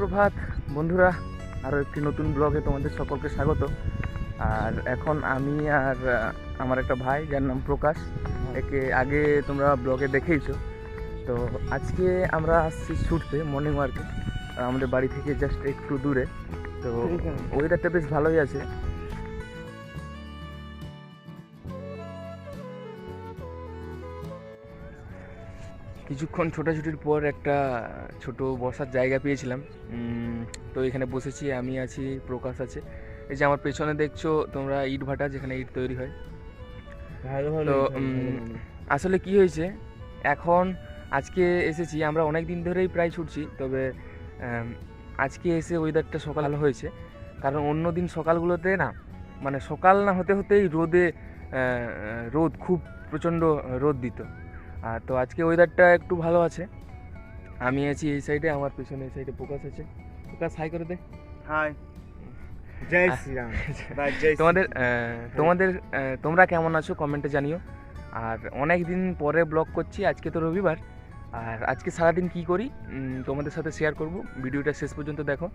সুপ্রভাত বন্ধুরা, আরও একটি নতুন ব্লগে তোমাদের সকলকে স্বাগত। আর এখন আমি আর আমার একটা ভাই যার নাম প্রকাশ, একে আগে তোমরা ব্লগে দেখেইছো। তো আজকে আমরা আসছি ছুটতে মর্নিং ওয়ার্কে, আমাদের বাড়ি থেকে জাস্ট একটু দূরে। তো ওয়েদারটা বেশ ভালোই আছে। কিছুক্ষণ ছোটাছুটির পর একটা ছোট বসার জায়গা পেয়েছিলাম, তো এখানে বসেছি। আমি আছি, প্রকাশ আছে। এই যে আমার পেছনে দেখছো তোমরা ইট ভাটা, যেখানে ইট তৈরি হয়। তো আসলে কি হয়েছে, এখন আজকে এসেছি, আমরা অনেক দিন ধরেই প্রায় ছুটছি, তবে আজকে এসে ওয়েদারটা সকাল হয়েছে। কারণ অন্য দিন সকালগুলোতে না, মানে সকাল না হতে হতেই রোদ খুব প্রচণ্ড রোদ দিত। আর তো আজকে ওয়েদারটা একটু ভালো আছে। আমি আছি এই সাইডে, আমার পেছনে এই সাইডে প্রকাশ আছে। প্রকাশ হাই করে দে। হাই, জয় শ্রীরাম। তোমাদের তোমাদের তোমরা কেমন আছো কমেন্টে জানিও। আর অনেক দিন পরে ব্লগ করছি, আজকে তো রবিবার। আর আজকে সারাদিন কি করি তোমাদের সাথে শেয়ার করব, ভিডিওটা শেষ পর্যন্ত দেখো।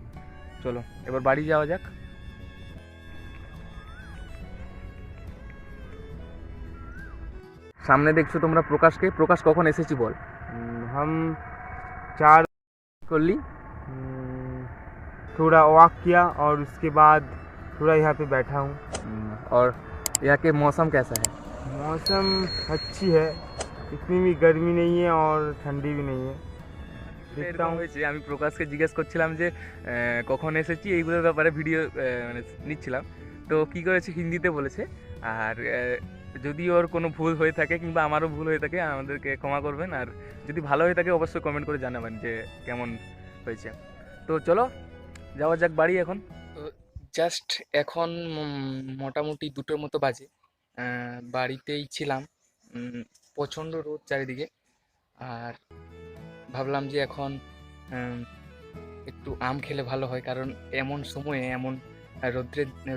চলো এবার বাড়ি যাওয়া যাক। সামনে দেখছো তোমরা প্রকাশকে। প্রকাশ কখন এসেছি বল। हम 4 করলি थोड़ा वॉक किया और उसके बाद थोड़ा यहाँ पे बैठा हूँ। और यहाँ के मौसम कैसा है? मौसम अच्छी है, इतनी भी गर्मी नहीं है और ठंडी भी नहीं है। देखता हूँ। হয়েছে, আমি প্রকাশকে জিজ্ঞেস করছিলাম যে কখন এসেছি, এইগুলোর ব্যাপারে ভিডিও মানে নিচ্ছিলাম। তো কি করেছে, হিন্দিতে বলেছে। আর যদি ওর কোনো ভুল হয়ে থাকে কিংবা আমারও ভুল হয়ে থাকে, আমাদেরকে ক্ষমা করবেন। আর যদি ভালো হয়ে থাকে অবশ্যই কমেন্ট করে জানাবেন যে কেমন হয়েছে। তো চলো যাওয়া যাক বাড়ি এখন। তো জাস্ট এখন মোটামুটি 2টোর মতো বাজে। বাড়িতেই ছিলাম, প্রচণ্ড রোদ চারিদিকে। আর ভাবলাম যে এখন একটু আম খেলে ভালো হয়, কারণ এমন সময়ে, এমন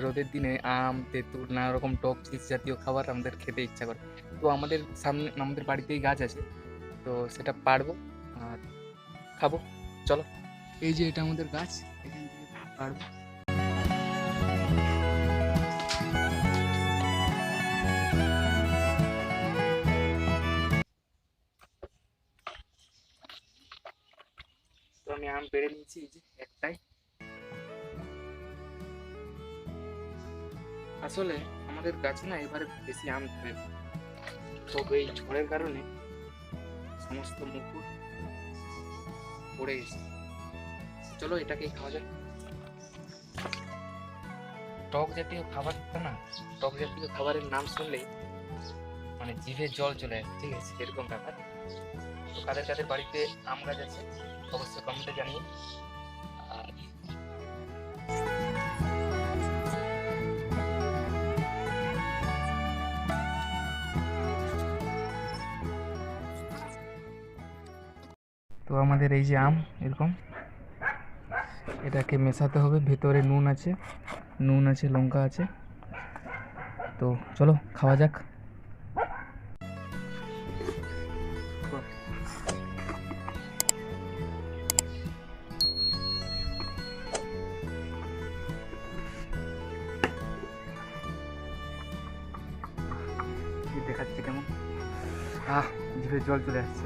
রোদের দিনে আম, তেঁতুল, নানা রকম টক চিজ জাতীয় খাবার আমাদের খেতে ইচ্ছা করে। তো আমাদের সামনে, আমাদের বাড়িতেই গাছ আছে, তো সেটা পাড়বো আর খাবো। চলো, এই যে এটা আমাদের গাছ, এখান থেকে পাড়বো। তো আমি আম পেড়ে নিয়েছি, এই যে একটাই। আসলে আমাদের গাছে না এবারে বেশি আম ধরে, তবে এই ঝড়ের কারণে সমস্ত মুকুট পড়ে গেছে। চলো এটাকেই খাওয়া যাক। টক জাতীয় খাবারটা না, টক জাতীয় খাবারের নাম শুনলেই মানে জিভে জল চলে আসে, ঠিক আছে, এরকম ব্যাপার। তো কাদের কাদের বাড়িতে আম গাছ আছে অবশ্যই কমেন্টে জানিয়ে। আর তো আমাদের এই যে আম এরকম, এটাকে মেশাতে হবে। ভেতরে নুন আছে, লঙ্কা আছে। তো চলো খাওয়া যাক। দেখাচ্ছে কেমন, জিভে জল চলে আসছে।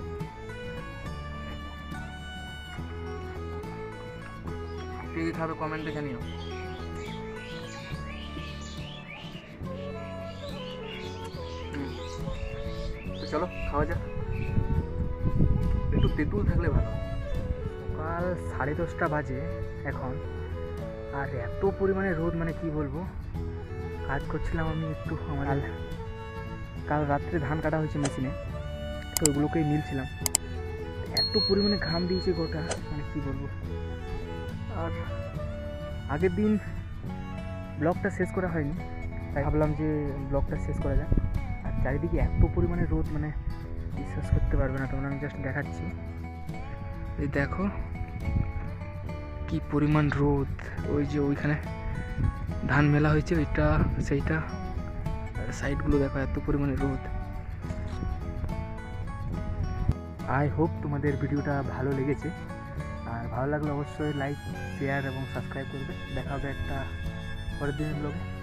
কে কে খাবে কমেন্টে জানিও। তো চলো খাওয়া যাক। একটু তেঁতুল থাকলে ভালো। সকাল 10:30 বাজে এখন, আর এত পরিমাণে রোদ, মানে কি বলবো। কাজ করছিলাম আমি একটু, আমার কাল রাত্রে ধান কাটা হয়েছে মেশিনে, তো ওগুলোকেই মিলছিলাম। এত পরিমাণে ঘাম দিয়েছে গোটা, মানে কি বলবো। আর আগের দিন ব্লগটা শেষ করা হয়নি, তাই ভাবলাম যে ব্লগটা শেষ করা যাক। আর চারিদিকে এত পরিমাণে রোদ, মানে বিশ্বাস করতে পারবে না তোমরা, আমি জাস্ট দেখাচ্ছি। এই দেখো কি পরিমাণ রোদ। ওই যে ওইখানে ধান মেলা হয়েছে, ওইটা সেইটা, সাইডগুলো দেখো, এত পরিমাণে রোদ। আই হোপ তোমাদের ভিডিওটা ভালো লেগেছে। আর ভালো লাগলে অবশ্যই লাইক শেয়ার এবং সাবস্ক্রাইব করবে। দেখা হবে একটা পরের দিনের ব্লগে।